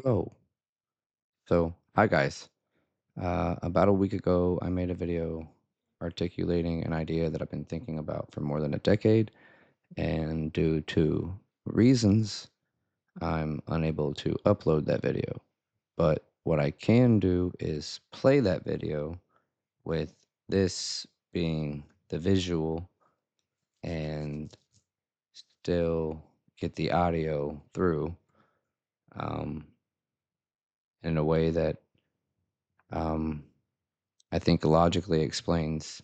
Go. So, hi guys. About a week ago, I made a video articulating an idea that I've been thinking about for more than a decade, and due to reasons, I'm unable to upload that video. But what I can do is play that video with this being the visual and still get the audio through um, in a way that um, I think logically explains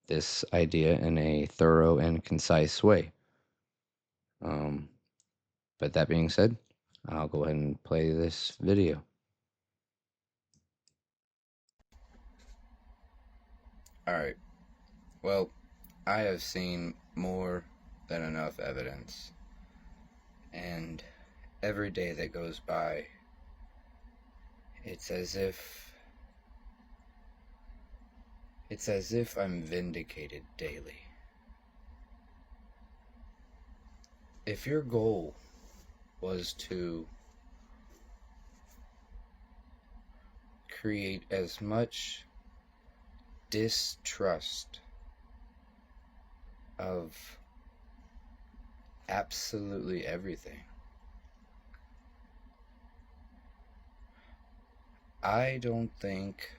this idea in a thorough and concise way. Um, but that being said, I'll go ahead and play this video. Alright, well, I have seen more than enough evidence, and every day that goes by, it's as if I'm vindicated daily. If your goal was to create as much distrust of absolutely everything, I don't think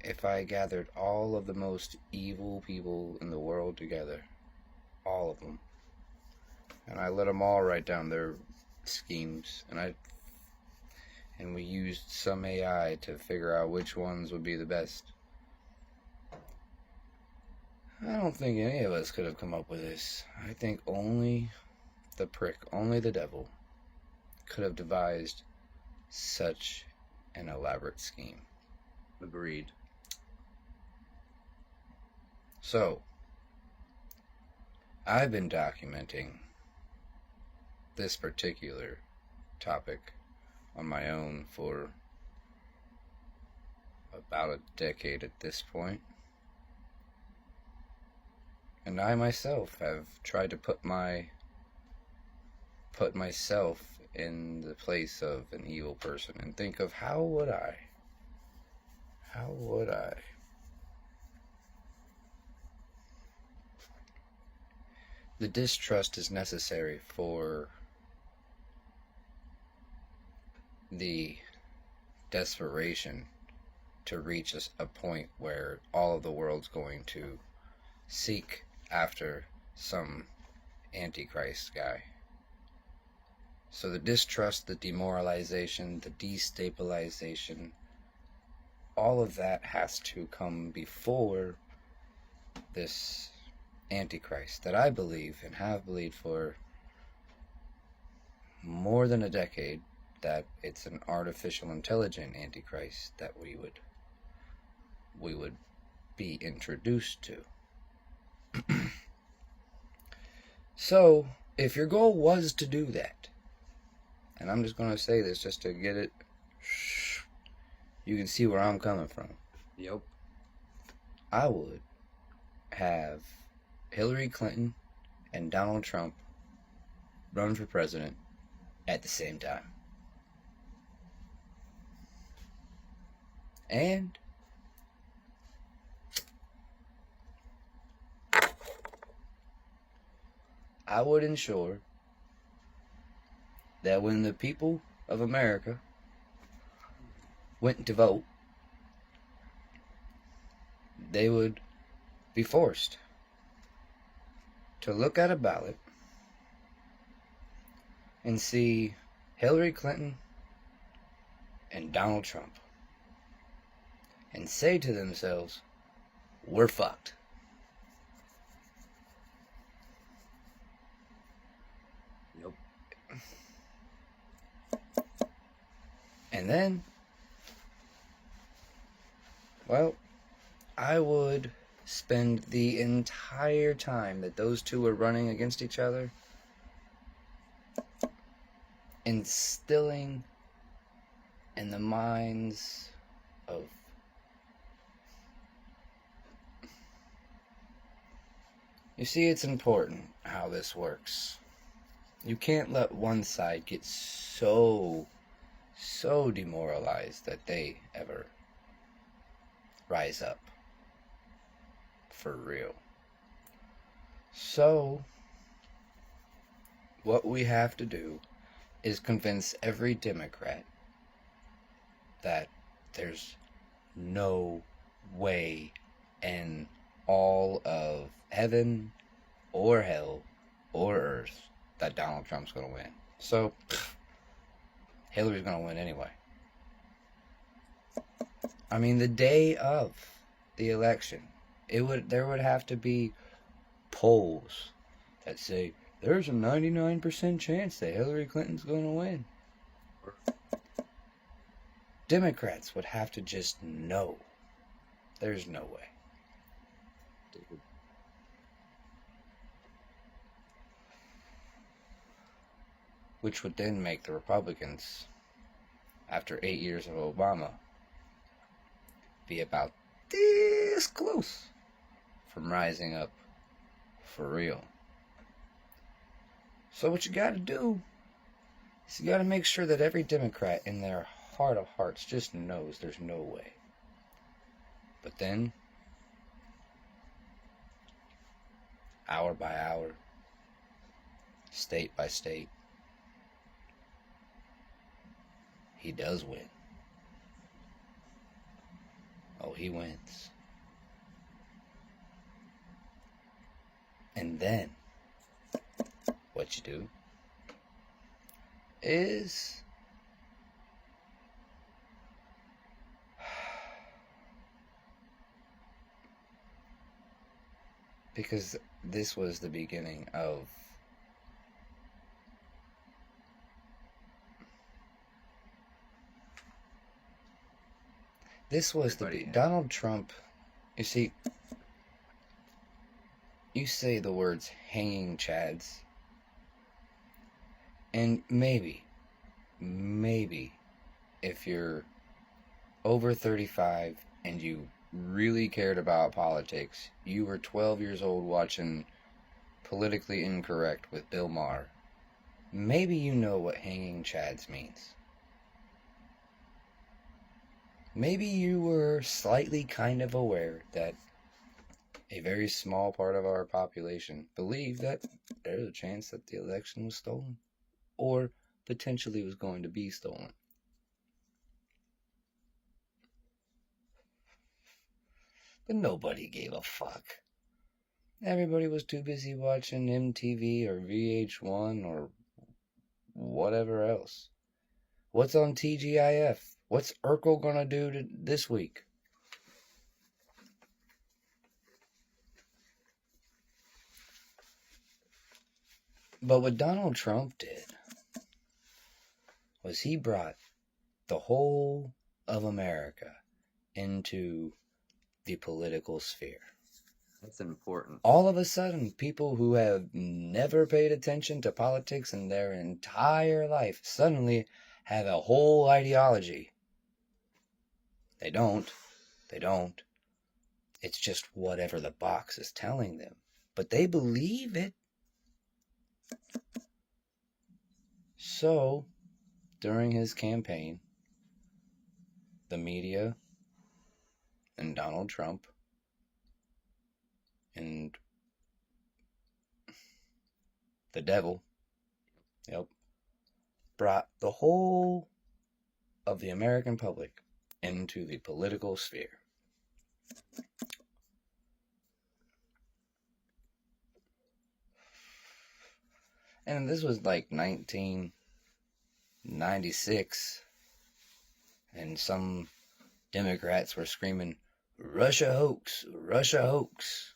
if I gathered all of the most evil people in the world together, all of them, and I let them all write down their schemes, and we used some AI to figure out which ones would be the best, I don't think any of us could have come up with this. I think only the prick, only the devil, could have devised such an elaborate scheme. Agreed. So, I've been documenting this particular topic on my own for about a decade at this point. And I myself have tried to put myself in the place of an evil person and think of how would I? The distrust is necessary for the desperation to reach a point where all of the world's going to seek after some antichrist guy. So the distrust, the demoralization, the destabilization, all of that has to come before this antichrist that I believe and have believed for more than a decade that it's an artificial intelligent antichrist that we would be introduced to. So, if your goal was to do that, and I'm just going to say this just to get it, you can see where I'm coming from. Yep. I would have Hillary Clinton and Donald Trump run for president at the same time. And I would ensure that when the people of America went to vote, they would be forced to look at a ballot and see Hillary Clinton and Donald Trump and say to themselves, we're fucked. Yep. And then, well, I would spend the entire time that those two were running against each other instilling in the minds of you see, it's important how this works. You can't let one side get so demoralized that they ever rise up for real. So, what we have to do is convince every Democrat that there's no way in all of heaven or hell or earth that Donald Trump's going to win. So, Hillary's going to win anyway. I mean, the day of the election, there would have to be polls that say there's a 99% chance that Hillary Clinton's going to win. Democrats would have to just know there's no way. Which would then make the Republicans, after 8 years of Obama, be about this close from rising up for real. So what you gotta do is you gotta make sure that every Democrat in their heart of hearts just knows there's no way. But then, hour by hour, state by state, he does win. Oh, he wins. And then, what you do is because this was the beginning of Donald Trump. You see, you say the words hanging chads, and maybe if you're over 35 and you really cared about politics, you were 12 years old watching Politically Incorrect with Bill Maher, maybe you know what hanging chads means. Maybe you were slightly kind of aware that a very small part of our population believed that there's a chance that the election was stolen or potentially was going to be stolen. But nobody gave a fuck. Everybody was too busy watching MTV or VH1 or whatever else. What's on TGIF? What's Urkel gonna do this week? But what Donald Trump did was he brought the whole of America into the political sphere. That's important. All of a sudden, people who have never paid attention to politics in their entire life suddenly have a whole ideology. They don't. It's just whatever the box is telling them. But they believe it. So, during his campaign, the media and Donald Trump and the devil, brought the whole of the American public into the political sphere. And this was like 1996, and some Democrats were screaming, Russia hoax, Russia hoax.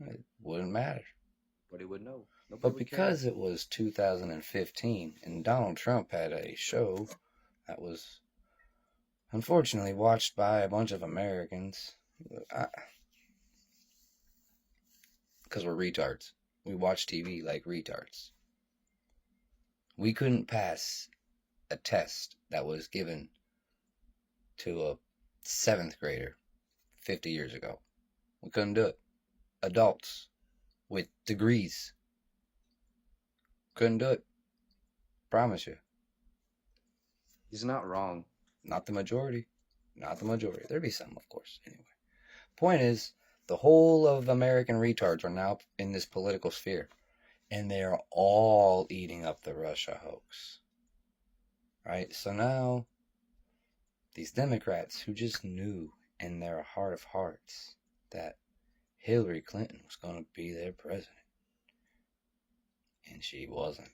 It wouldn't matter. Nobody would know. But because it was 2015 and Donald Trump had a show that was unfortunately watched by a bunch of Americans, because we're retards. We watch TV like retards. We couldn't pass a test that was given to a 7th grader 50 years ago. We couldn't do it. Adults with degrees Couldn't do it. Promise you. He's not wrong. Not the majority. Not the majority. There'd be some, of course. Anyway. Point is, the whole of American retards are now in this political sphere. And they are all eating up the Russia hoax. Right? So now, these Democrats who just knew in their heart of hearts that Hillary Clinton was going to be their president. And she wasn't.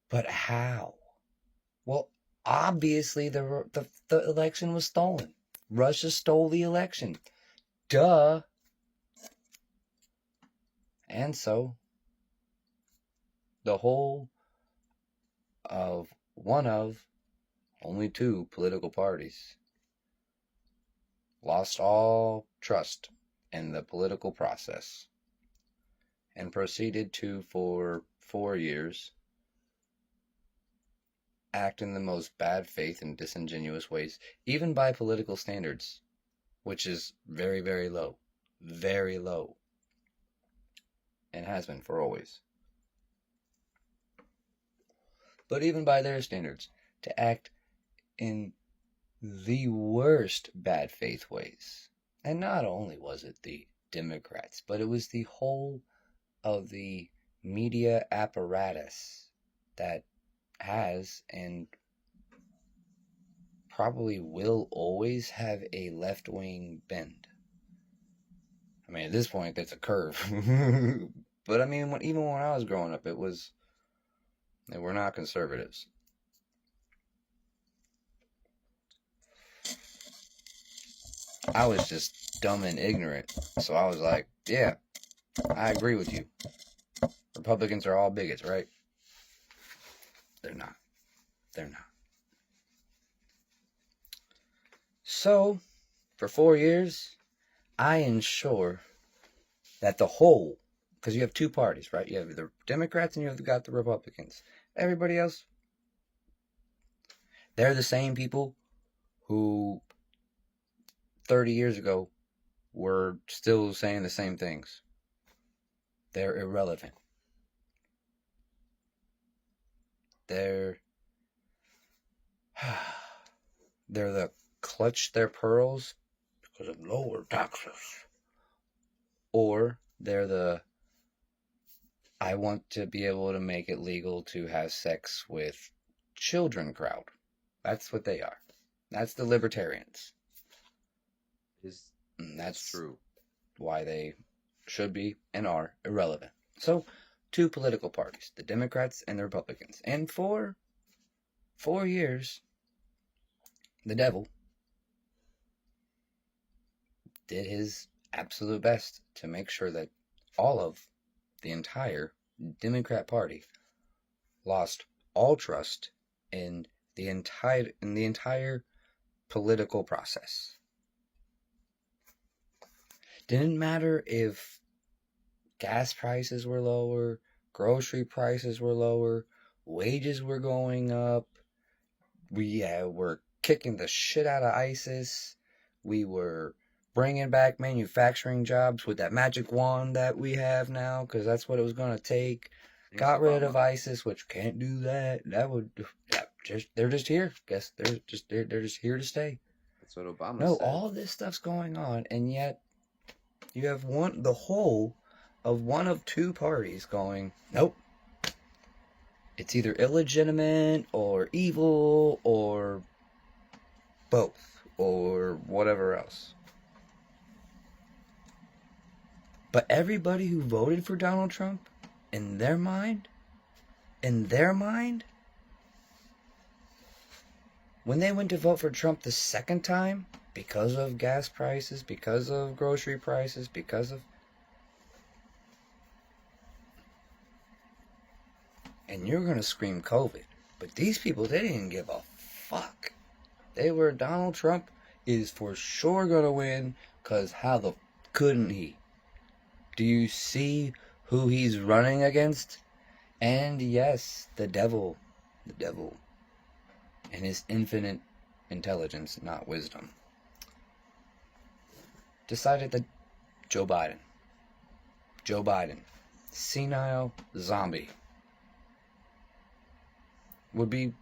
But how? Well, obviously the election was stolen. Russia stole the election. Duh. And so, the whole of one of only two political parties lost all trust in the political process and proceeded to, for 4 years, act in the most bad faith and disingenuous ways, even by political standards, which is very, very low. Very low. And has been for always. But even by their standards, to act in the worst bad faith ways. And not only was it the Democrats, but it was the whole of the media apparatus that has and probably will always have a left-wing bend. I mean, at this point, that's a curve. But I mean, even when I was growing up, we're not conservatives. I was just dumb and ignorant. So I was like, yeah, I agree with you. Republicans are all bigots, right? They're not. They're not. So, for 4 years, I ensure that the whole, because you have two parties, right? You have the Democrats and you have got the Republicans. Everybody else, they're the same people who 30 years ago were still saying the same things. They're irrelevant. They're the clutch their pearls because of lower taxes. Or they're the I want to be able to make it legal to have sex with children crowd. That's what they are. That's the libertarians. That's true. Why they should be and are irrelevant. So, two political parties, the Democrats and the Republicans. And for 4 years, the devil did his absolute best to make sure that all of the entire Democrat Party lost all trust in the entire political process. Didn't matter if gas prices were lower, grocery prices were lower, wages were going up, we were kicking the shit out of ISIS, we were bringing back manufacturing jobs with that magic wand that we have now, because that's what it was going to take. Thanks, Got rid Obama. of ISIS, which can't do that. They're just here. Guess they're just here to stay. That's what Obama No, said. all this stuff's going on, and yet you have the whole of one of two parties going, nope. It's either illegitimate or evil or both or whatever else. But everybody who voted for Donald Trump, in their mind, when they went to vote for Trump the second time, because of gas prices, because of grocery prices, because of... And you're going to scream COVID. But these people, they didn't give a fuck. They were, Donald Trump is for sure going to win, because how the couldn't he? Do you see who he's running against? And yes, the devil, and his infinite intelligence, not wisdom, decided that Joe Biden senile zombie would be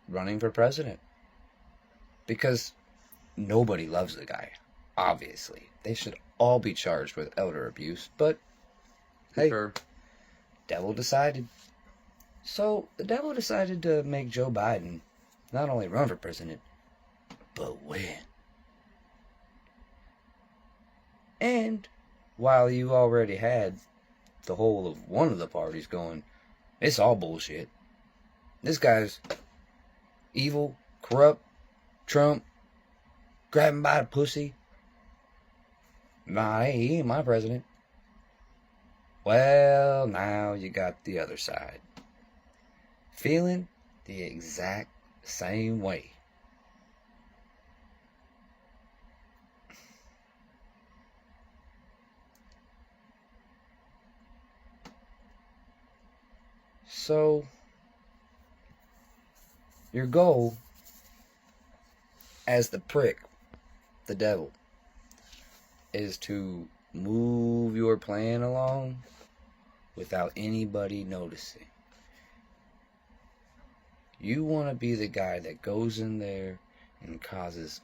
running for president. Because nobody loves the guy, obviously. They should all be charged with elder abuse, but hey, Sure. devil decided. So the devil decided to make Joe Biden not only run for president, but win. And while you already had the whole of one of the parties going, it's all bullshit. This guy's evil, corrupt, Trump, grabbing by the pussy. Nah, he ain't my president. Well, now you got the other side. Feeling the exact same way. So, your goal as the prick, the devil, is to move your plan along without anybody noticing. You want to be the guy that goes in there and causes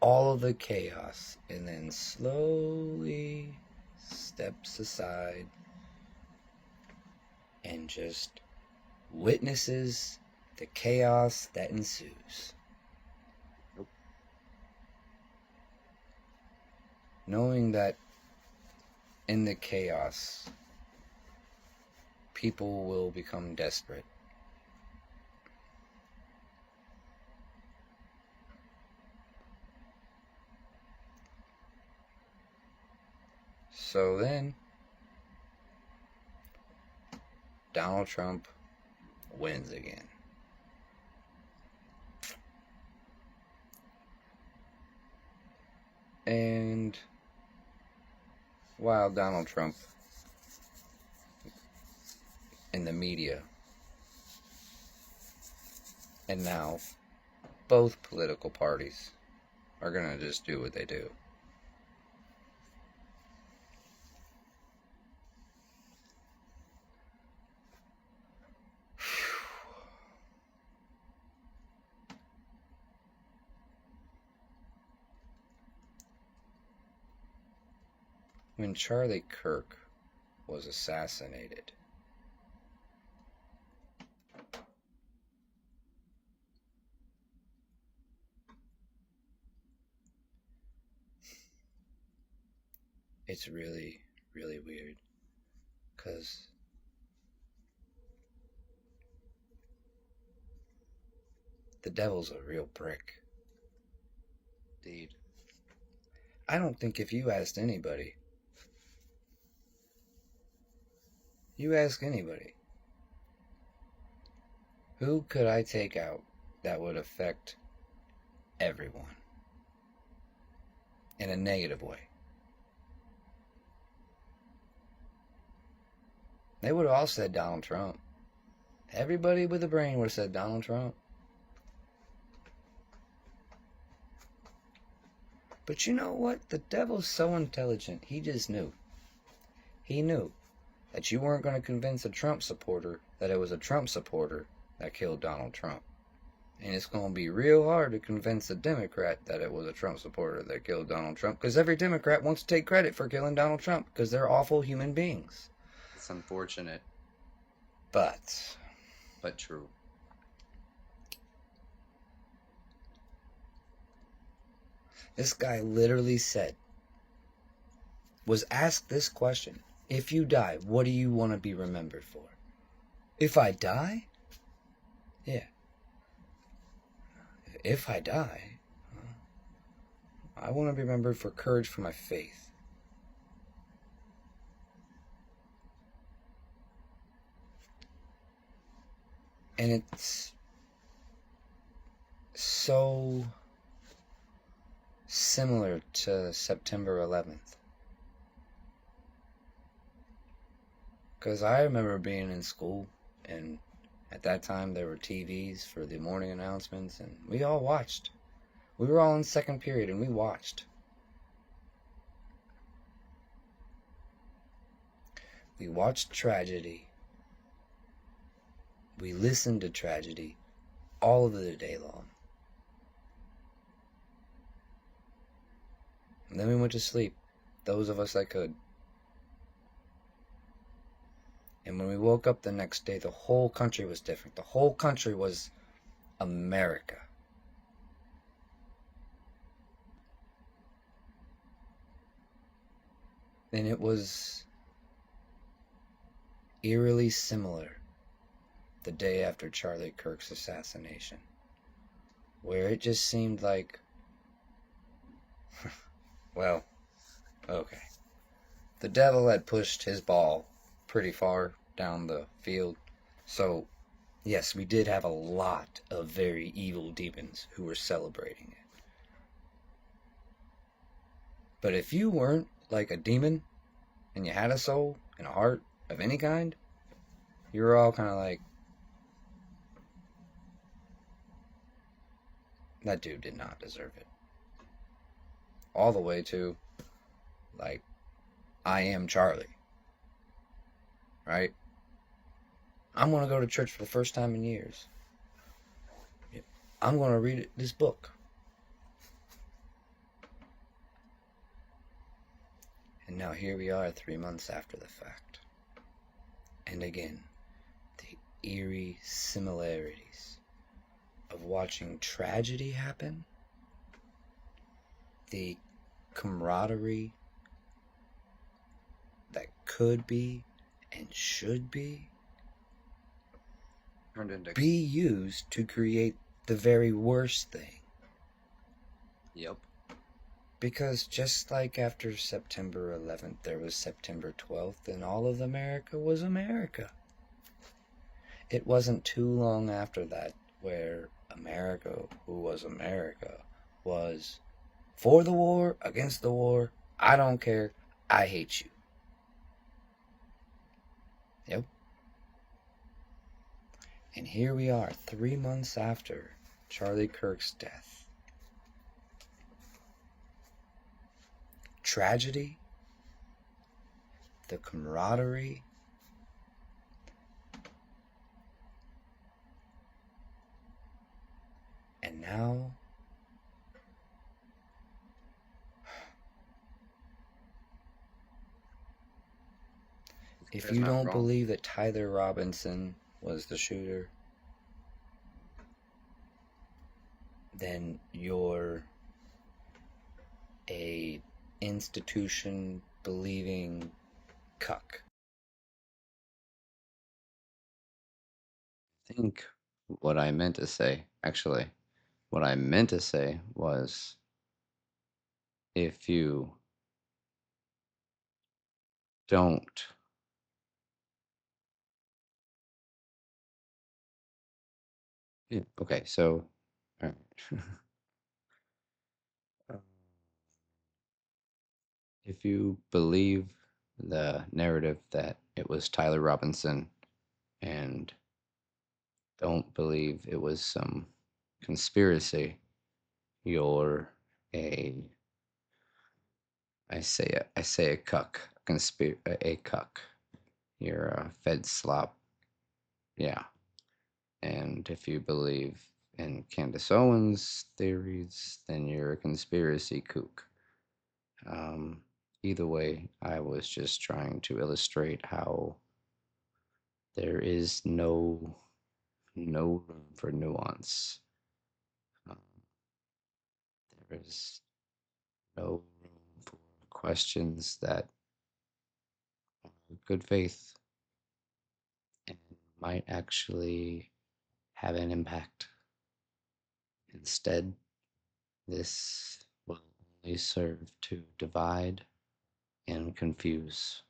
all of the chaos and then slowly steps aside and just witnesses the chaos that ensues. Nope. Knowing that in the chaos, people will become desperate. So then, Donald Trump wins again. And while Donald Trump in the media, and now both political parties are going to just do what they do. When Charlie Kirk was assassinated, it's really, really weird, because the devil's a real prick. Indeed. I don't think if you asked anybody, who could I take out that would affect everyone in a negative way? They would have all said Donald Trump. Everybody with a brain would have said Donald Trump. But you know what? The devil's so intelligent, he just knew. He knew that you weren't going to convince a Trump supporter that it was a Trump supporter that killed Donald Trump. And it's going to be real hard to convince a Democrat that it was a Trump supporter that killed Donald Trump, because every Democrat wants to take credit for killing Donald Trump, because they're awful human beings. It's unfortunate, But true. this guy literally was asked this question: if you die, what do you want to be remembered for? If I die? Yeah. If I die, I want to be remembered for courage for my faith. And it's so similar to September 11th. Because I remember being in school, and at that time there were TVs for the morning announcements, and we all watched. We were all in second period, and we watched. We watched tragedy. We listened to tragedy all of the day long. And then we went to sleep, those of us that could. And when we woke up the next day, the whole country was different. The whole country was America. And it was eerily similar the day after Charlie Kirk's assassination, where it just seemed like, well, okay. The devil had pushed his ball pretty far down the field, so yes, we did have a lot of very evil demons who were celebrating it. But if you weren't like a demon, and you had a soul and a heart of any kind, you were all kind of like, that dude did not deserve it. All the way to, like, I am Charlie. Right? I'm going to go to church for the first time in years. I'm going to read this book. And now here we are 3 months after the fact. And again, the eerie similarities of watching tragedy happen, the camaraderie that could be and should be used to create the very worst thing. Yep. Because just like after September 11th, there was September 12th, and all of America was America. It wasn't too long after that where America, who was America, was for the war, against the war, I don't care, I hate you. Yep. And here we are, 3 months after Charlie Kirk's death. Tragedy, the camaraderie, and now if you don't believe that Tyler Robinson was the shooter, then you're a institution believing cuck. I think what I meant to say was if you don't okay, so all right. If you believe the narrative that it was Tyler Robinson and don't believe it was some conspiracy, you're a I say a cuck, a cuck. You're a Fed slop, yeah. And if you believe in Candace Owens' theories, then you're a conspiracy kook. Either way, I was just trying to illustrate how there is no room for nuance. Um, there is no room for questions that are good faith and might actually have an impact. Instead, this will only serve to divide and confuse.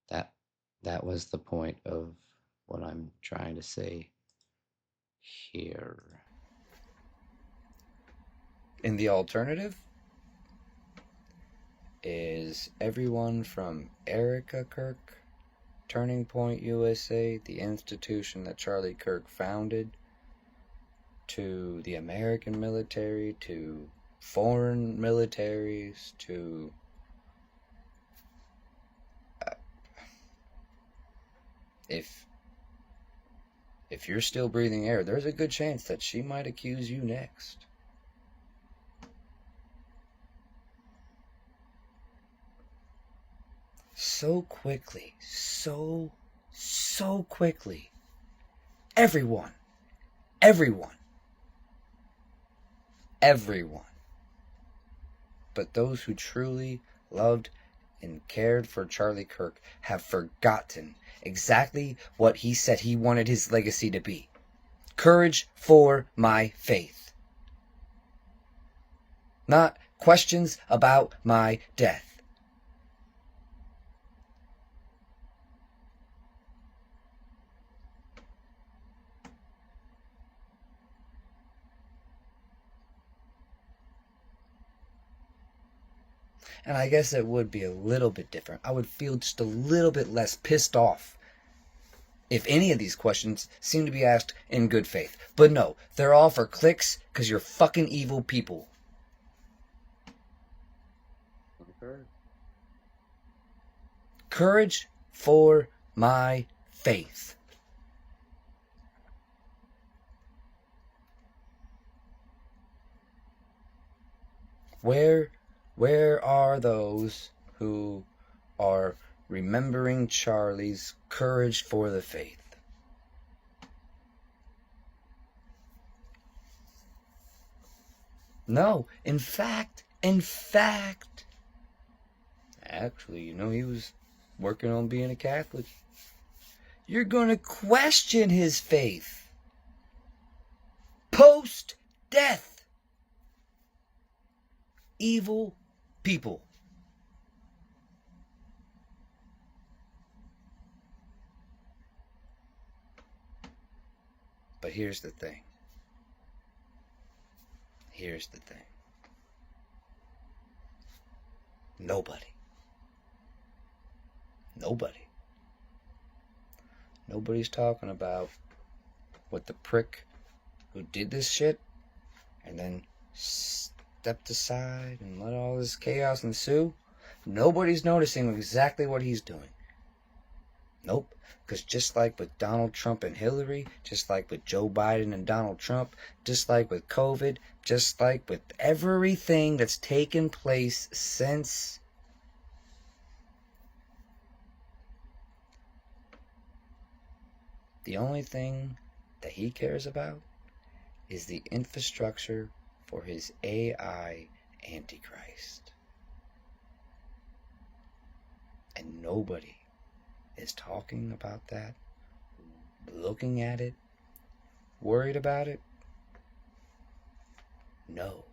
That that was the point of what I'm trying to say here. And the alternative is everyone from Erica Kirk, Turning Point USA, the institution that Charlie Kirk founded, to the American military, to foreign militaries, to If you're still breathing air, there's a good chance that she might accuse you next. So quickly, so quickly. Everyone. But those who truly loved and cared for Charlie Kirk have forgotten exactly what he said he wanted his legacy to be. Courage for my faith. Not questions about my death. And I guess it would be a little bit different. I would feel just a little bit less pissed off if any of these questions seem to be asked in good faith. But no, they're all for clicks because you're fucking evil people. Okay. Courage for my faith. Where are those who are remembering Charlie's courage for the faith? No, in fact, actually, he was working on being a Catholic. You're going to question his faith post-death. Evil people. But here's the thing. Nobody's talking about what the prick who did this shit and then stepped aside and let all this chaos ensue. Nobody's noticing exactly what he's doing. Nope. Because just like with Donald Trump and Hillary, just like with Joe Biden and Donald Trump, just like with COVID, just like with everything that's taken place since, the only thing that he cares about is the infrastructure for his AI Antichrist. And nobody is talking about that, looking at it, worried about it. No.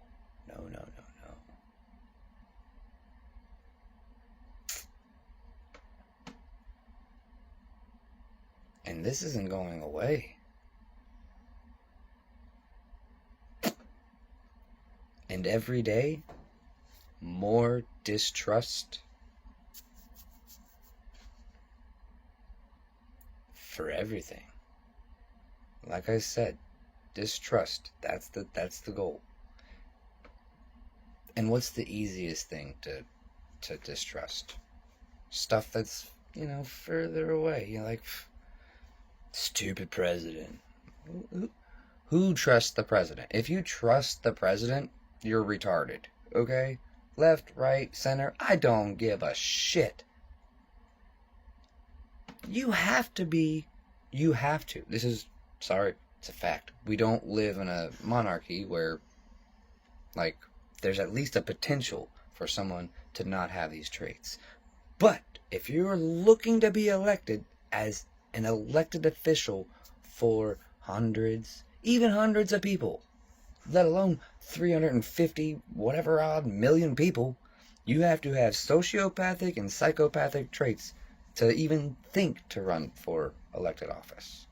And this isn't going away. And every day, more distrust for everything. Like I said, distrust. That's the goal. And what's the easiest thing to distrust? Stuff that's, further away. You're like, stupid president. Who trusts the president? If you trust the president, you're retarded. Okay? Left, right, center, I don't give a shit. You have to. This is, sorry, it's a fact. We don't live in a monarchy where, there's at least a potential for someone to not have these traits. But if you're looking to be elected as an elected official for hundreds of people, let alone 350 whatever odd million people, you have to have sociopathic and psychopathic traits to even think to run for elected office.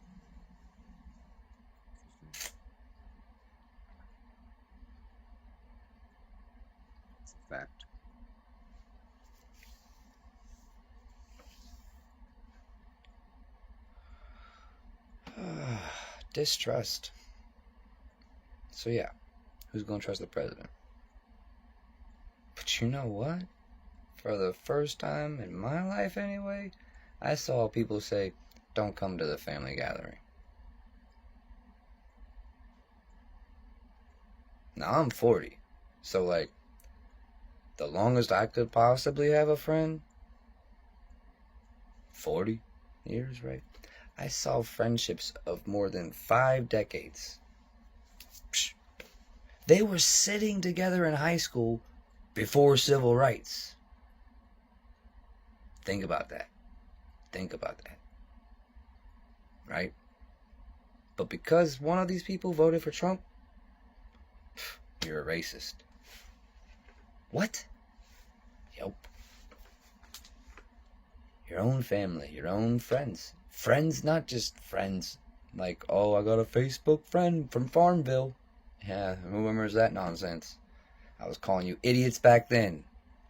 It's a fact. Distrust. So yeah, who's gonna trust the president? But you know what? For the first time in my life anyway, I saw people say, don't come to the family gathering. Now I'm 40, so like the longest I could possibly have a friend, 40 years, right? I saw friendships of more than 5 decades. Psh, they were sitting together in high school before civil rights. Think about that. Think about that. Right? But because one of these people voted for Trump, you're a racist. What? Yep. Your own family, your own friends. Friends, not just friends like, oh, I got a Facebook friend from Farmville. Yeah, who remembers that nonsense? I was calling you idiots back then.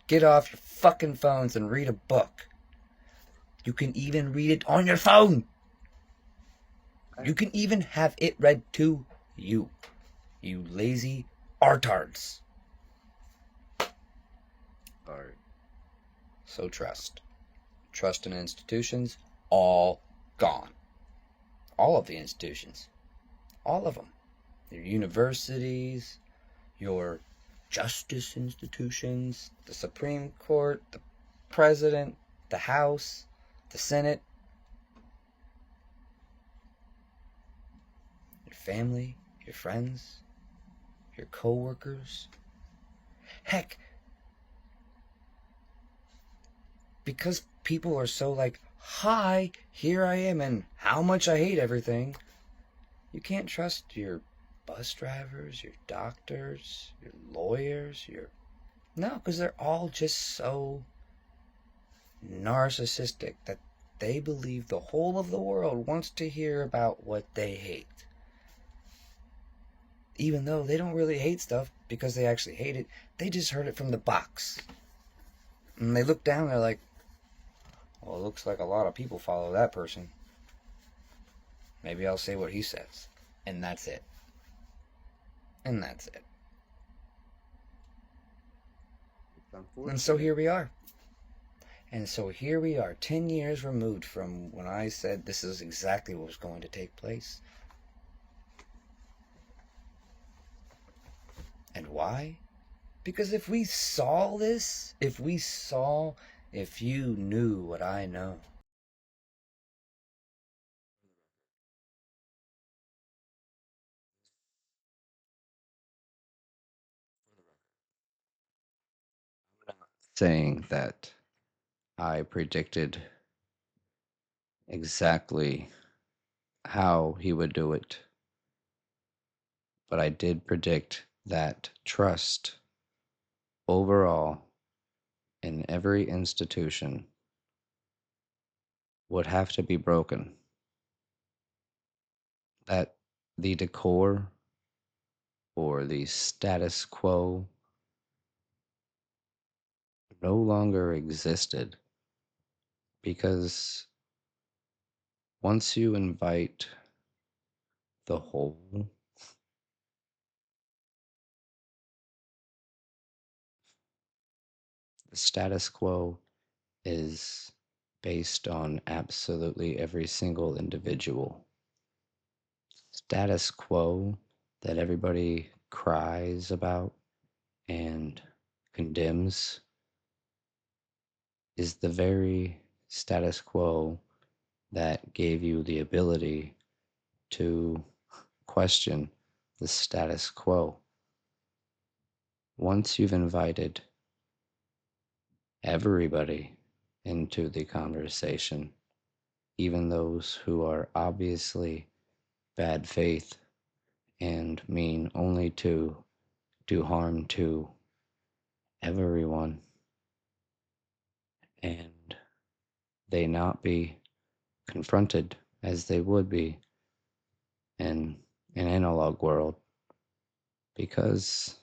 Get off your fucking phones and read a book. You can even read it on your phone. You can even have it read to you. You lazy artards. Alright. So trust. Trust in institutions, all gone. All of the institutions. All of them. Your universities, your justice institutions, the Supreme Court, the President, the House, the Senate, your family, your friends, your co-workers. Heck, because people are so like, hi, here I am, and how much I hate everything, you can't trust your bus drivers, your doctors, your lawyers, your... No, because they're all just so narcissistic that they believe the whole of the world wants to hear about what they hate. Even though they don't really hate stuff because they actually hate it, they just heard it from the box. And they look down, they're like, well, it looks like a lot of people follow that person. Maybe I'll say what he says. And that's it. And that's it. And so here we are. And so here we are, 10 years removed from when I said this is exactly what was going to take place. And why? Because if we saw this, if you knew what I know. Saying that I predicted exactly how he would do it, but I did predict that trust overall in every institution would have to be broken. That the decor or the status quo no longer existed because once you invite the whole, the status quo is based on absolutely every single individual. Status quo that everybody cries about and condemns is the very status quo that gave you the ability to question the status quo. Once you've invited everybody into the conversation, even those who are obviously bad faith and mean only to do harm to everyone, and they not be confronted as they would be in an analog world because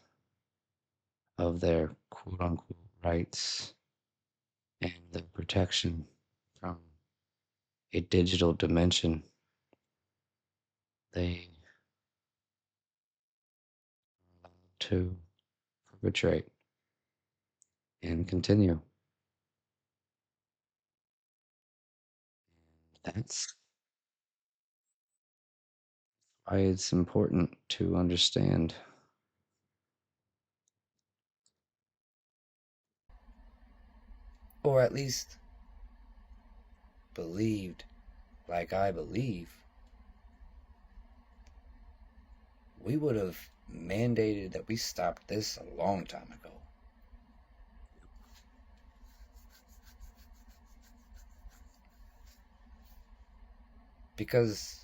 of their quote unquote rights and the protection from a digital dimension. They are allowed to perpetrate and continue. That's why it's important to understand. Or at least believed like I believe, we would have mandated that we stopped this a long time ago. Because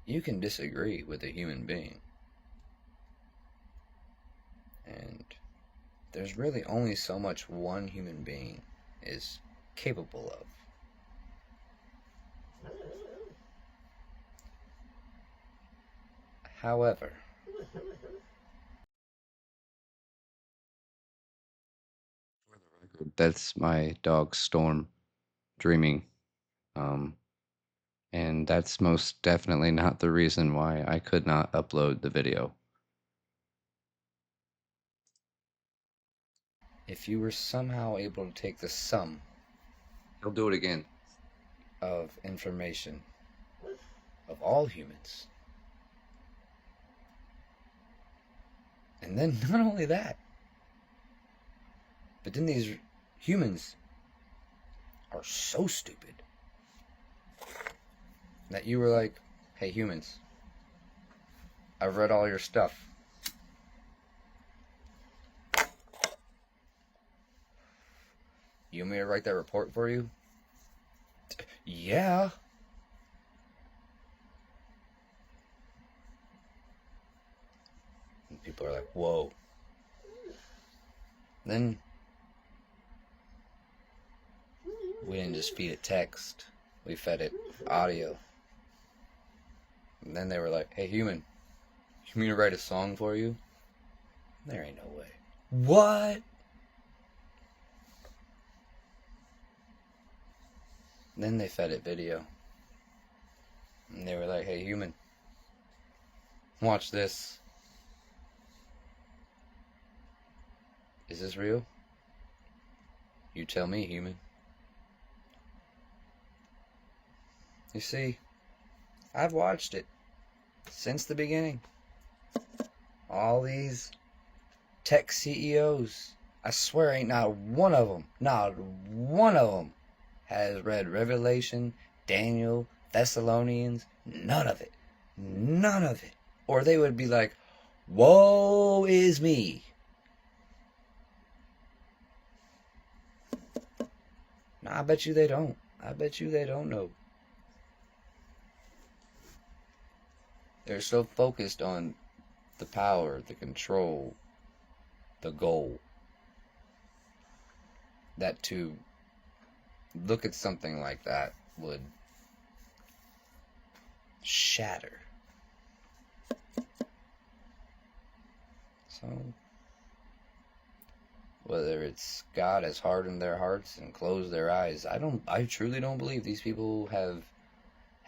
you can disagree with a human being, and there's really only so much one human being is capable of. However, That's my dog Storm dreaming. Um, and that's most definitely not the reason why I could not upload the video. if you were somehow able to take the sum He'll do it again. of information of all humans, and then not only that, but then these humans are so stupid that you were like, hey humans, I've read all your stuff. You want me to write that report for you? Yeah. And people are like, whoa. Then we didn't just feed it text, we fed it audio. And then they were like, hey human, you want me to write a song for you? There ain't no way. What? Then they fed it video. And they were like, hey human, watch this. Is this real? You tell me, human. You see, I've watched it since the beginning. All these tech CEOs, I swear ain't not one of them has read Revelation, Daniel, Thessalonians, none of it. None of it. Or they would be like, woe is me. Nah, I bet you they don't. I bet you they don't know. They're so focused on the power, the control, the goal, that to look at something like that would shatter. So, whether it's God has hardened their hearts and closed their eyes, I truly don't believe these people have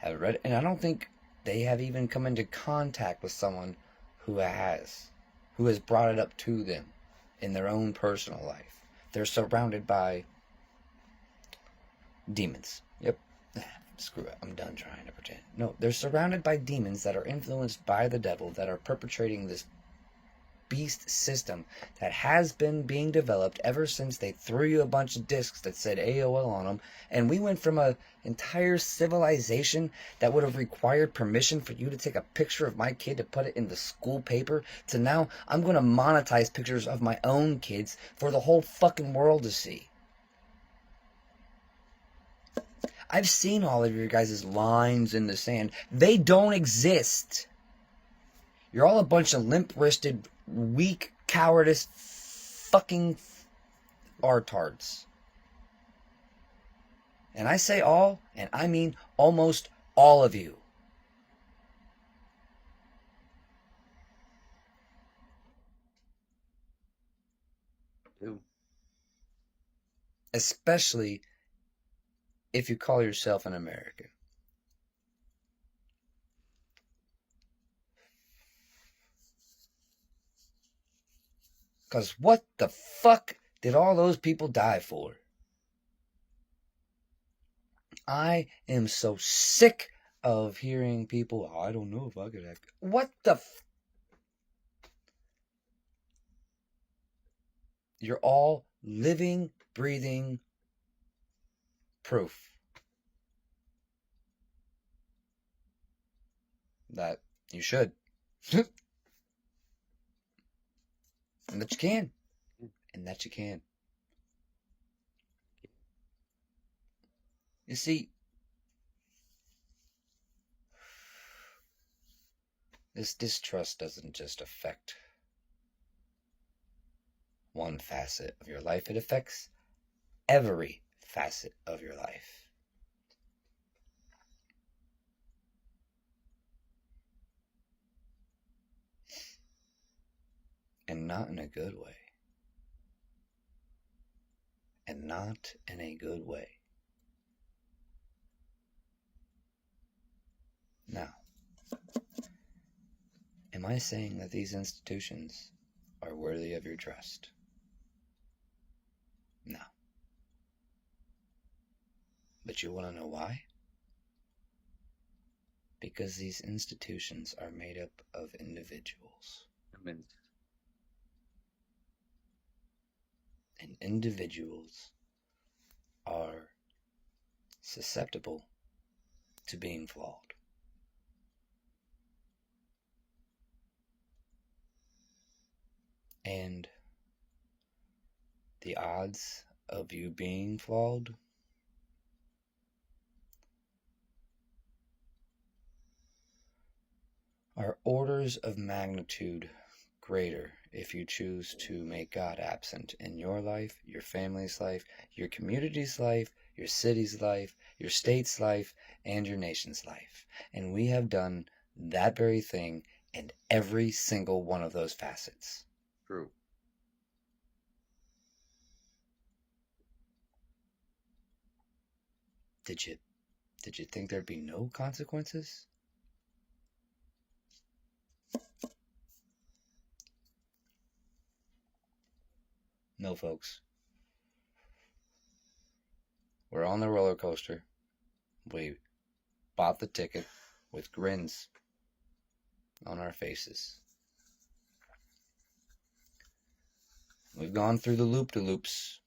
read it, and I don't think they have even come into contact with someone who has brought it up to them in their own personal life. They're surrounded by demons. Yep. Screw it. I'm done trying to pretend. No, they're surrounded by demons that are influenced by the devil, that are perpetrating this beast system that has been being developed ever since they threw you a bunch of discs that said AOL on them, and we went from an entire civilization that would have required permission for you to take a picture of my kid to put it in the school paper, to now I'm going to monetize pictures of my own kids for the whole fucking world to see. I've seen all of your guys' lines in the sand. They don't exist. You're all a bunch of limp-wristed, weak, cowardice, fucking artards. And I say all, and I mean almost all of you. Especially if you call yourself an American. Because what the fuck did all those people die for? I am so sick of hearing people, I don't know if I could act. What the You're all living, breathing proof that you should. And that you can. And that you can. You see, this distrust doesn't just affect one facet of your life, it affects every facet of your life. And not in a good way. And not in a good way. Now, am I saying that these institutions are worthy of your trust? No. But you want to know why? Because these institutions are made up of individuals. Humans. And individuals are susceptible to being flawed. And the odds of you being flawed are orders of magnitude greater if you choose to make God absent in your life, your family's life, your community's life, your city's life, your state's life, and your nation's life. And we have done that very thing in every single one of those facets. True. Did you think there'd be no consequences? No, folks. We're on the roller coaster. We bought the ticket with grins on our faces. We've gone through the loop-de-loops.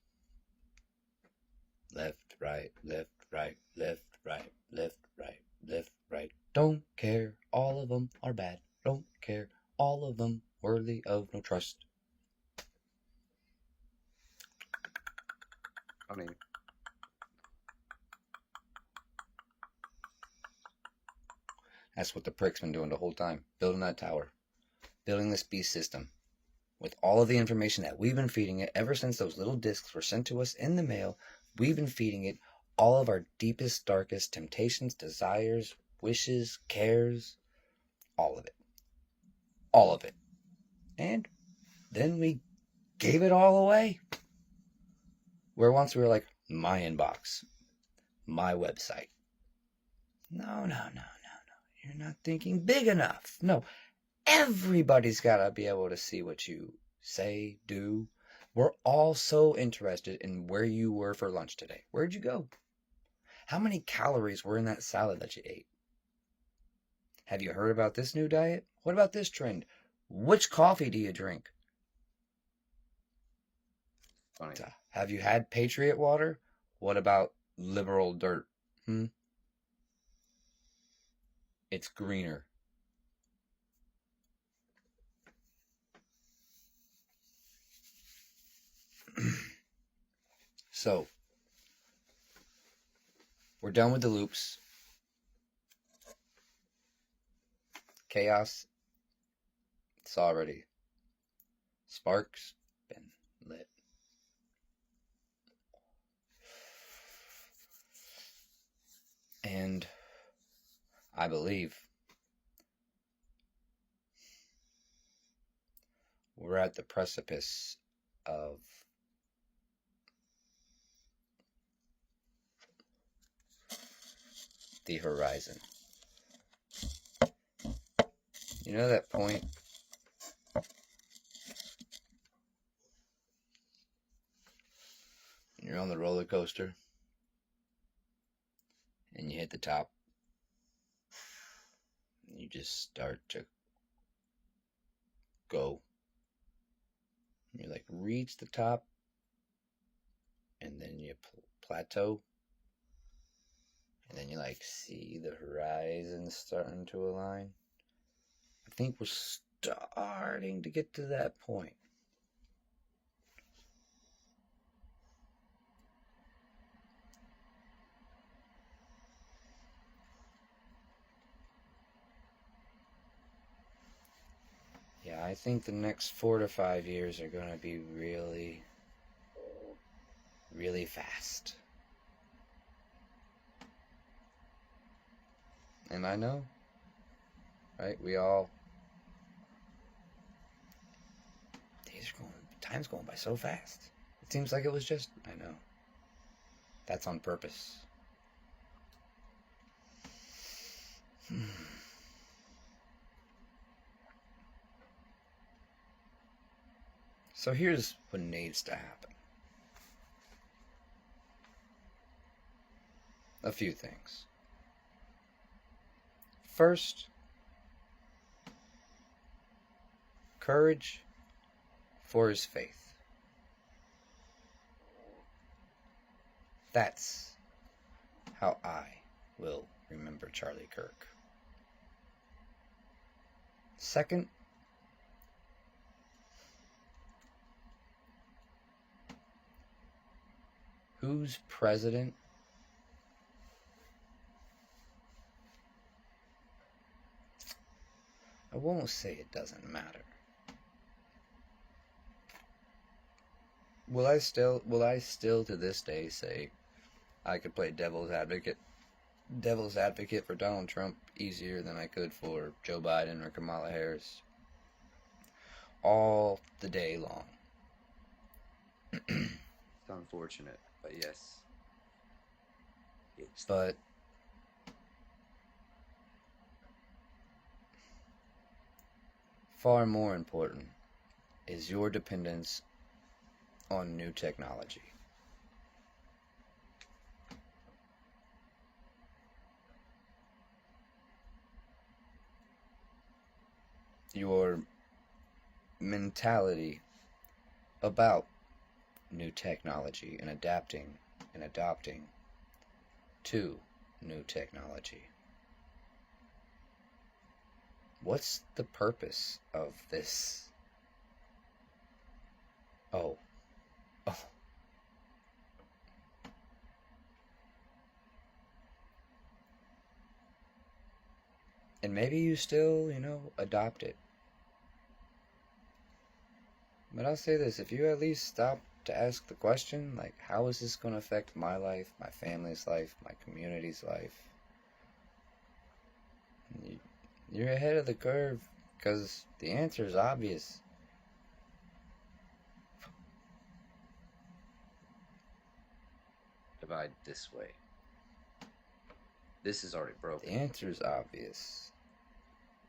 Left, right, left, right, left, right, left, right, left, right. Don't care, all of them are bad. Don't care, all of them worthy of no trust. Funny. That's what the prick's been doing the whole time. Building that tower. Building this beast system. With all of the information that we've been feeding it ever since those little discs were sent to us in the mail, we've been feeding it all of our deepest, darkest temptations, desires, wishes, cares, all of it. All of it. And then we gave it all away. Where once we were like, my inbox, my website. No. You're not thinking big enough. No, everybody's got to be able to see what you say, do. We're all so interested in where you were for lunch today. Where'd you go? How many calories were in that salad that you ate? Have you heard about this new diet? What about this trend? Which coffee do you drink? Funny. Have you had Patriot water? What about liberal dirt? It's greener. So, we're done with the loops. Chaos, it's already sparks been lit. And I believe we're at the precipice of the horizon. You know that point you're on the roller coaster and you hit the top. You just start to go. You like reach the top, and then you plateau, and then you like see the horizon starting to align. I think we're starting to get to that point. Yeah, I think the next 4 to 5 years are going to be really, really fast. And I know, right? Time's going by so fast. It seems like it was just, I know. That's on purpose. So here's what needs to happen. A few things. First, courage for his faith. That's how I will remember Charlie Kirk. Second, who's president? I won't say it doesn't matter. Will I still to this day say I could play devil's advocate for Donald Trump easier than I could for Joe Biden or Kamala Harris all the day long? It's unfortunate, but yes. But far more important is your dependence on new technology. Your mentality about new technology and adapting and adopting to new technology. What's the purpose of this? Oh. And maybe you still, adopt it. But I'll say this, if you at least stop to ask the question, like, how is this going to affect my life, my family's life, my community's life? You're ahead of the curve, because the answer is obvious. Divide this way. This is already broken. The answer is obvious,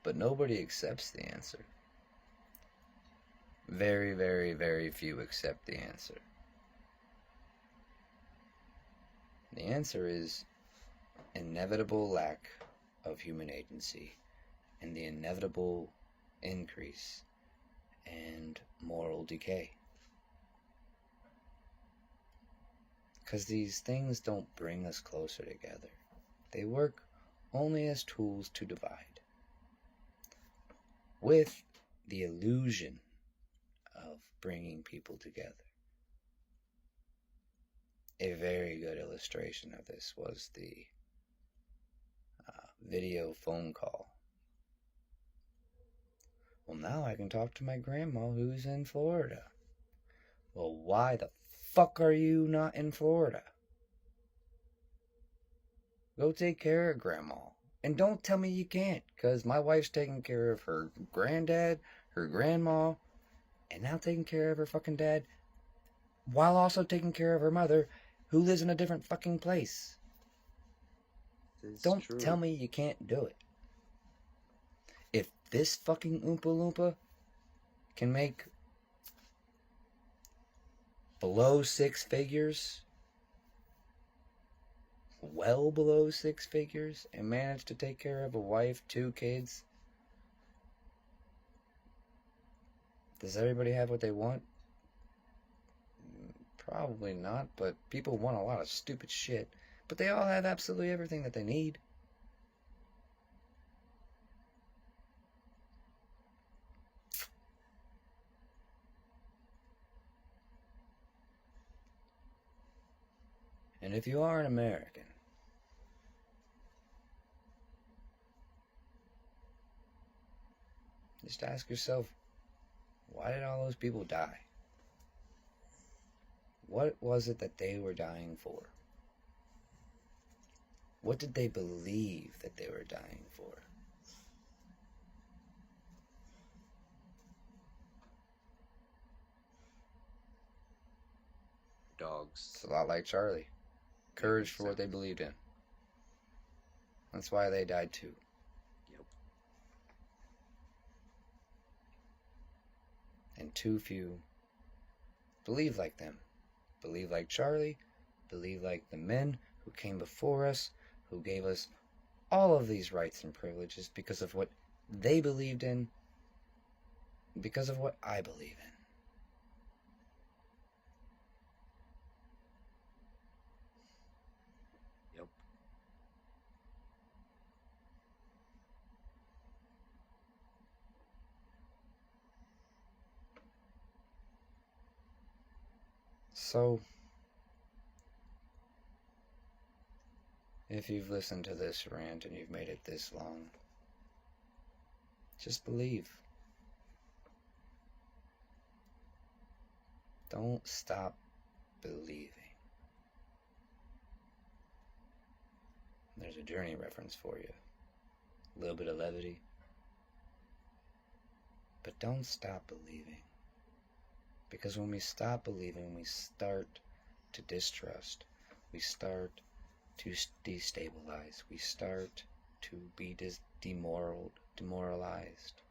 but nobody accepts the answer. Very, very, very few accept the answer. The answer is inevitable lack of human agency and the inevitable increase and moral decay. Because these things don't bring us closer together. They work only as tools to divide, with the illusion of bringing people together. A very good illustration of this was the video phone call. Well, now I can talk to my grandma who's in Florida. Well, why the fuck are you not in Florida? Go take care of grandma. And don't tell me you can't, because my wife's taking care of her granddad, her grandma, and now taking care of her fucking dad, while also taking care of her mother, who lives in a different fucking place. Don't tell me you can't do it. If this fucking Oompa Loompa can make below 6 figures, well below six figures and manage to take care of a wife, two kids? Does everybody have what they want? Probably not, but people want a lot of stupid shit. But they all have absolutely everything that they need. And if you are an American, just ask yourself, why did all those people die? What was it that they were dying for? What did they believe that they were dying for? Dogs. It's a lot like Charlie. Courage for what they sense. believed in. That's why they died too. Yep. And too few believe like them. Believe like Charlie. Believe like the men who came before us, who gave us all of these rights and privileges because of what they believed in, because of what I believe in. Yep. So, if you've listened to this rant and you've made it this long, just believe. Don't stop believing. There's a Journey reference for you. A little bit of levity. But don't stop believing. Because when we stop believing, we start to distrust. We start to destabilize. We start to be demoralized.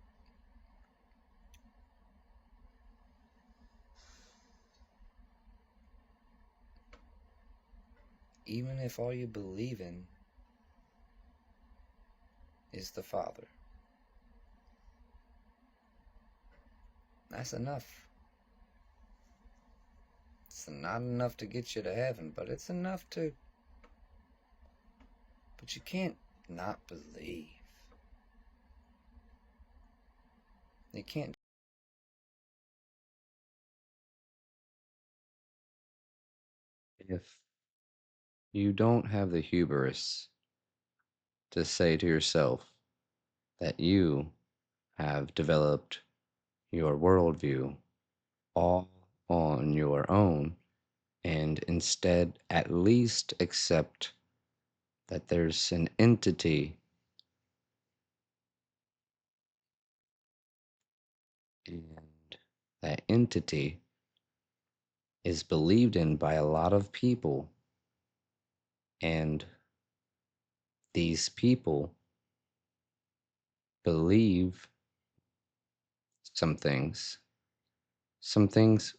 Even if all you believe in is the Father. That's enough. It's not enough to get you to heaven, but it's enough to... But you can't not believe. You can't... If you don't have the hubris to say to yourself that you have developed your worldview all on your own, and instead at least accept that there's an entity and that entity is believed in by a lot of people, and these people believe some things, some things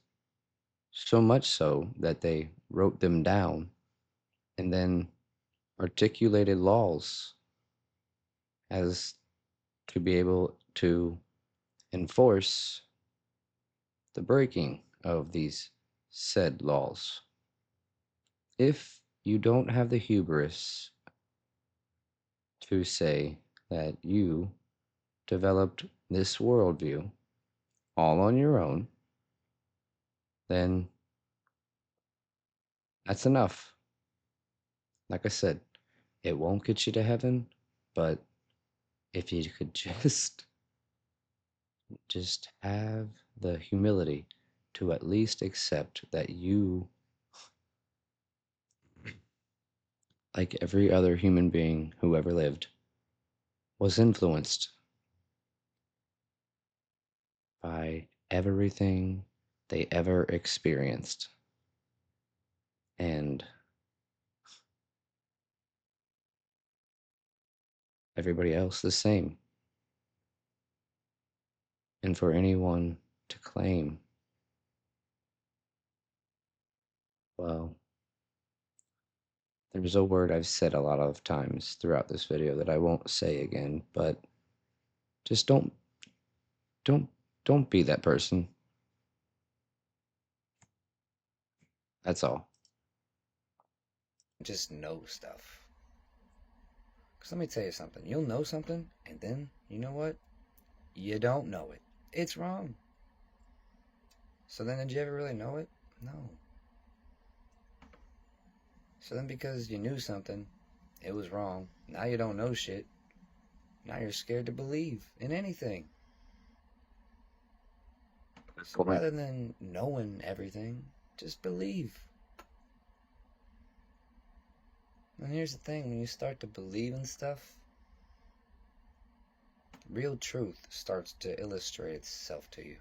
so much so that they wrote them down and then articulated laws as to be able to enforce the breaking of these said laws. If you don't have the hubris to say that you developed this worldview all on your own, then that's enough. Like I said, it won't get you to heaven, but if you could just have the humility to at least accept that you, like every other human being who ever lived, was influenced by everything they ever experienced. And everybody else the same. And for anyone to claim, well, There's a word I've said a lot of times throughout this video that I won't say again, but just don't, don't be that person. That's all. Just know stuff. Because let me tell you something. You'll know something, and then, you know what? You don't know it. It's wrong. So then, did you ever really know it? No. So then, because you knew something, it was wrong. Now you don't know shit. Now you're scared to believe in anything. So rather than knowing everything, just believe. And here's the thing, when you start to believe in stuff, real truth starts to illustrate itself to you.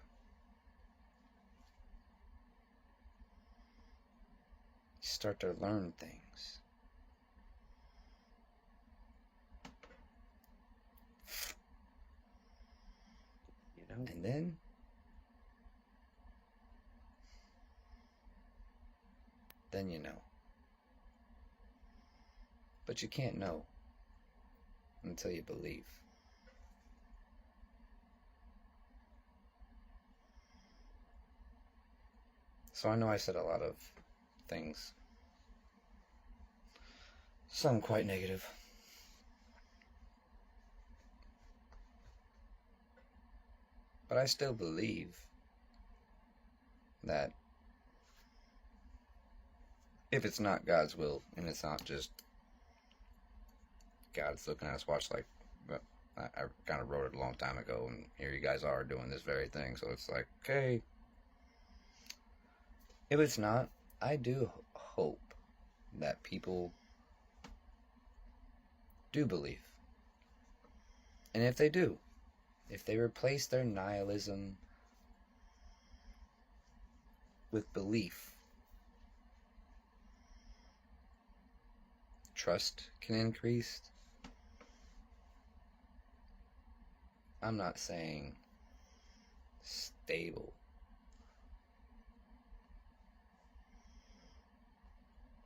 You start to learn things. And then you know. But you can't know until you believe. So I know I said a lot of things, some quite negative. But I still believe that if it's not God's will, and it's not just God's looking at us watch, like, I kind of wrote it a long time ago, and here you guys are doing this very thing, so it's like, okay. If it's not, I do hope that people do believe. And if they do, if they replace their nihilism with belief, trust can increase. I'm not saying stable,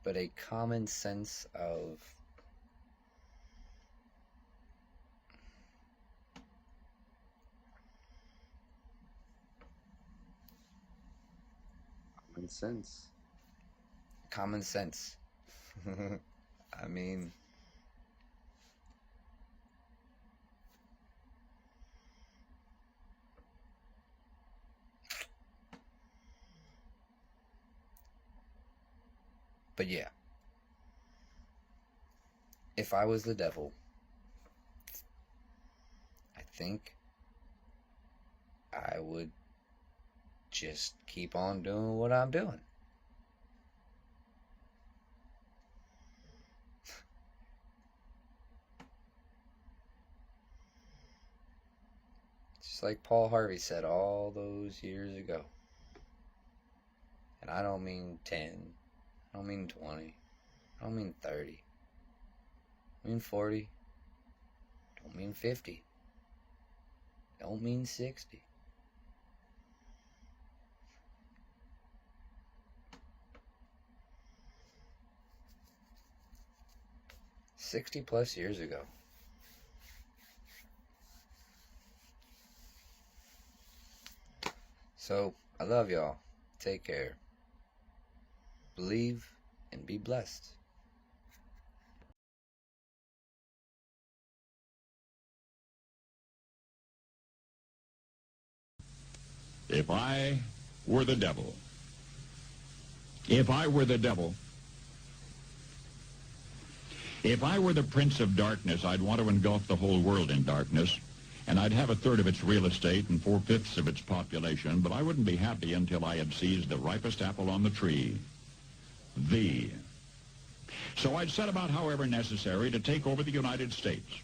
but a common sense of common sense. I mean, but yeah, if I was the devil, I think I would just keep on doing what I'm doing. Just like Paul Harvey said all those years ago. And I don't mean 10, I don't mean 20, I don't mean 30, I mean 40, don't mean 50, don't mean 60. +60 years ago. So, I love y'all. Take care. Believe and be blessed. If I were the devil, if I were the devil, if I were the prince of darkness, I'd want to engulf the whole world in darkness, and I'd have 1/3 of its real estate and 4/5 of its population, but I wouldn't be happy until I had seized the ripest apple on the tree, thee. So I'd set about, however necessary, to take over the United States.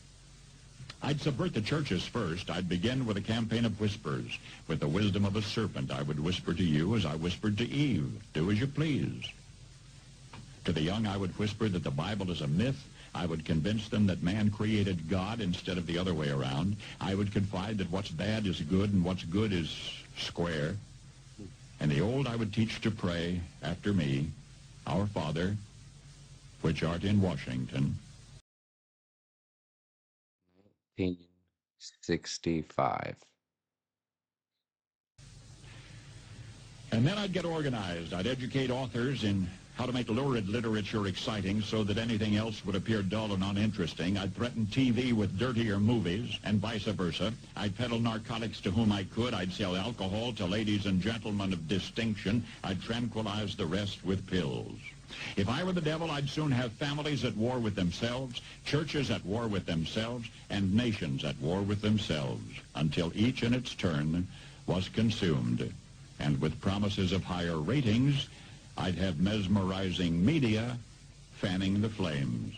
I'd subvert the churches first. I'd begin with a campaign of whispers. With the wisdom of a serpent, I would whisper to you as I whispered to Eve, do as you please. To the young, I would whisper that the Bible is a myth. I would convince them that man created God instead of the other way around. I would confide that what's bad is good and what's good is square. And the old I would teach to pray after me, Our Father, which art in Washington. 1965. And then I'd get organized. I'd educate authors in how to make lurid literature exciting so that anything else would appear dull and uninteresting. I'd threaten TV with dirtier movies and vice versa. I'd peddle narcotics to whom I could. I'd sell alcohol to ladies and gentlemen of distinction. I'd tranquilize the rest with pills. If I were the devil, I'd soon have families at war with themselves, churches at war with themselves, and nations at war with themselves, until each in its turn was consumed. And with promises of higher ratings, I'd have mesmerizing media fanning the flames.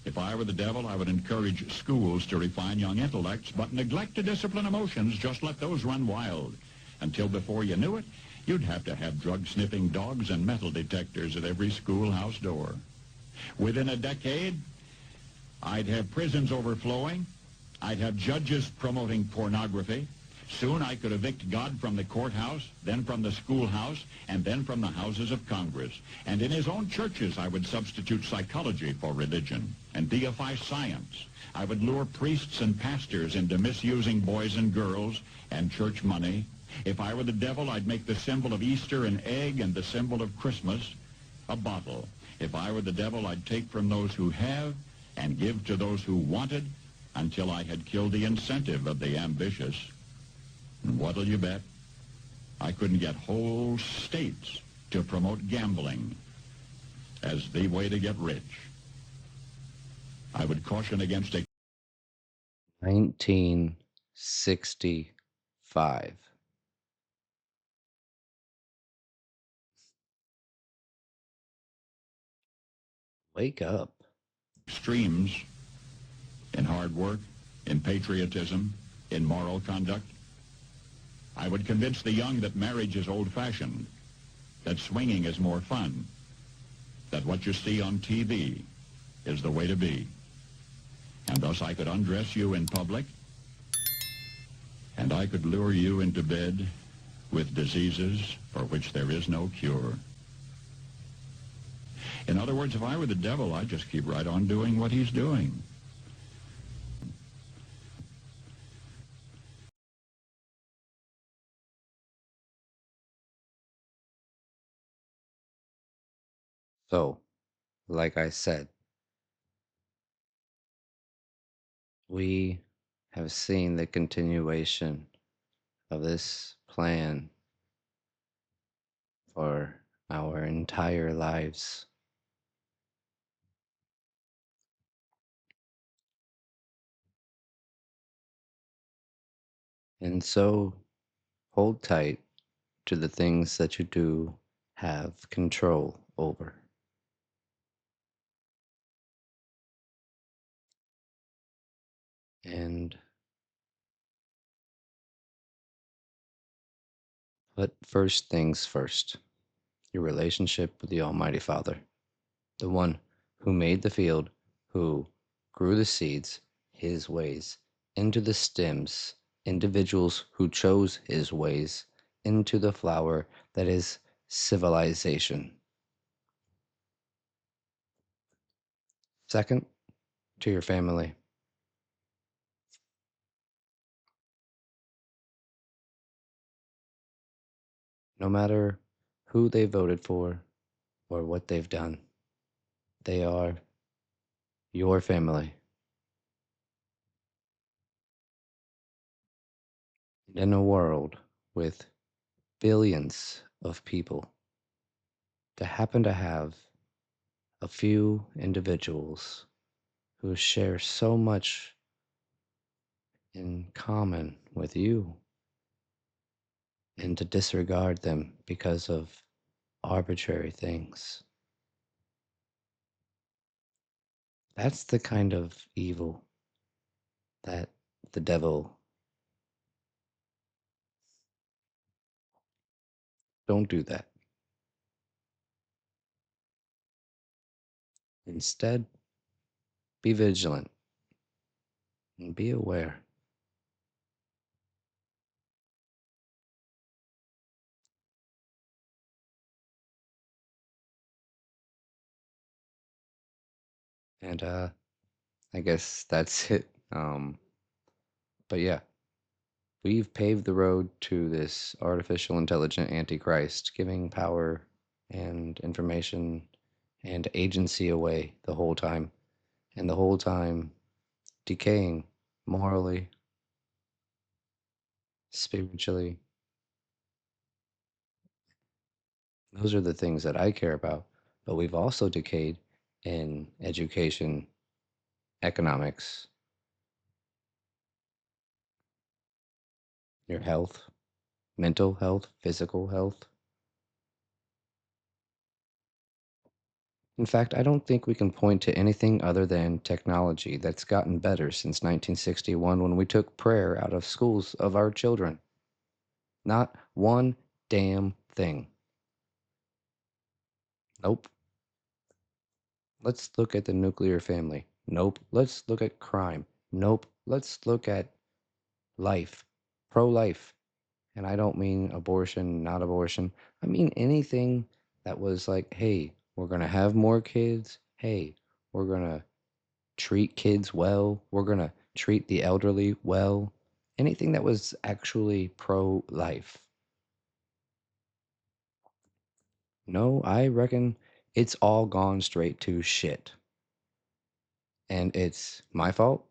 If I were the devil, I would encourage schools to refine young intellects, but neglect to discipline emotions. Just let those run wild. Until before you knew it, you'd have to have drug-sniffing dogs and metal detectors at every schoolhouse door. Within a decade, I'd have prisons overflowing. I'd have judges promoting pornography. Soon I could evict God from the courthouse, then from the schoolhouse, and then from the houses of Congress. And in his own churches, I would substitute psychology for religion and deify science. I would lure priests and pastors into misusing boys and girls and church money. If I were the devil, I'd make the symbol of Easter an egg and the symbol of Christmas a bottle. If I were the devil, I'd take from those who have and give to those who wanted until I had killed the incentive of the ambitious. And what'll you bet? I couldn't get whole states to promote gambling as the way to get rich. I would caution against a 1965. Wake up. extremes in hard work, in patriotism, in moral conduct. I would convince the young that marriage is old-fashioned, that swinging is more fun, that what you see on TV is the way to be. And thus I could undress you in public, and I could lure you into bed with diseases for which there is no cure. In other words, if I were the devil, I'd just keep right on doing what he's doing. So, like I said, we have seen the continuation of this plan for our entire lives. And so, hold tight to the things that you do have control over. And put first things first, your relationship with the Almighty Father, the one who made the field, who grew the seeds, his ways, into the stems, individuals who chose his ways, into the flower that is civilization. Second, to your family. No matter who they voted for or what they've done, they are your family. In a world with billions of people, to happen to have a few individuals who share so much in common with you, and to disregard them because of arbitrary things. That's the kind of evil that the devil don't do that. Instead, be vigilant and be aware. And I guess that's it. But yeah, we've paved the road to this artificial intelligent antichrist, giving power and information and agency away the whole time, and the whole time decaying morally, spiritually. Those are the things that I care about. But we've also decayed in education, economics, your health, mental health, physical health. In fact, I don't think we can point to anything other than technology that's gotten better since 1961 when we took prayer out of schools of our children. Not one damn thing. Nope. Let's look at the nuclear family. Nope. Let's look at crime. Nope. Let's look at life. Pro life. And I don't mean abortion, not abortion. I mean anything that was like, hey, we're going to have more kids. Hey, we're going to treat kids well. We're going to treat the elderly well. Anything that was actually pro life. No, I reckon it's all gone straight to shit. And it's my fault.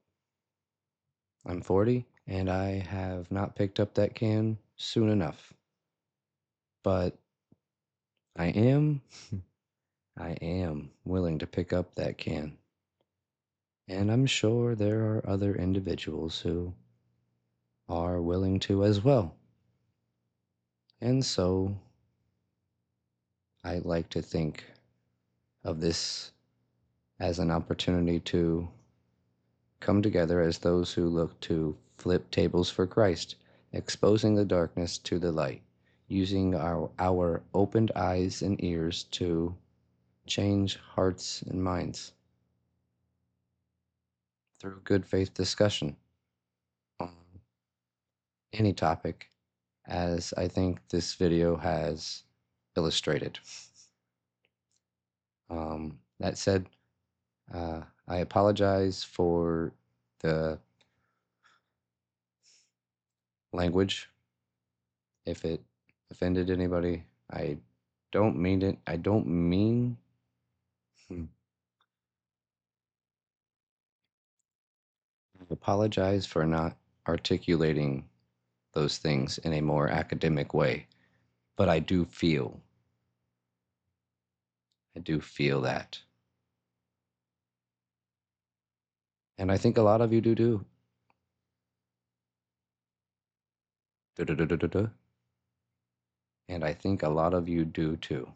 I'm 40 and I have not picked up that can soon enough. But I am I am willing to pick up that can. And I'm sure there are other individuals who are willing to as well. And so I like to think of this as an opportunity to come together as those who look to flip tables for Christ, exposing the darkness to the light, using our opened eyes and ears to change hearts and minds through good faith discussion on any topic, as I think this video has illustrated. That said, I apologize for the language if it offended anybody. I don't mean it. I don't mean. I apologize for not articulating those things in a more academic way, but I do feel that. And I think a lot of you do too. Du-du-du-du-du-du. And I think a lot of you do too.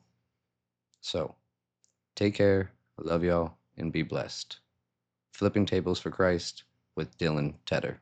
So, take care, love y'all, and be blessed. Flipping Tables for Christ with Dylan Tedder.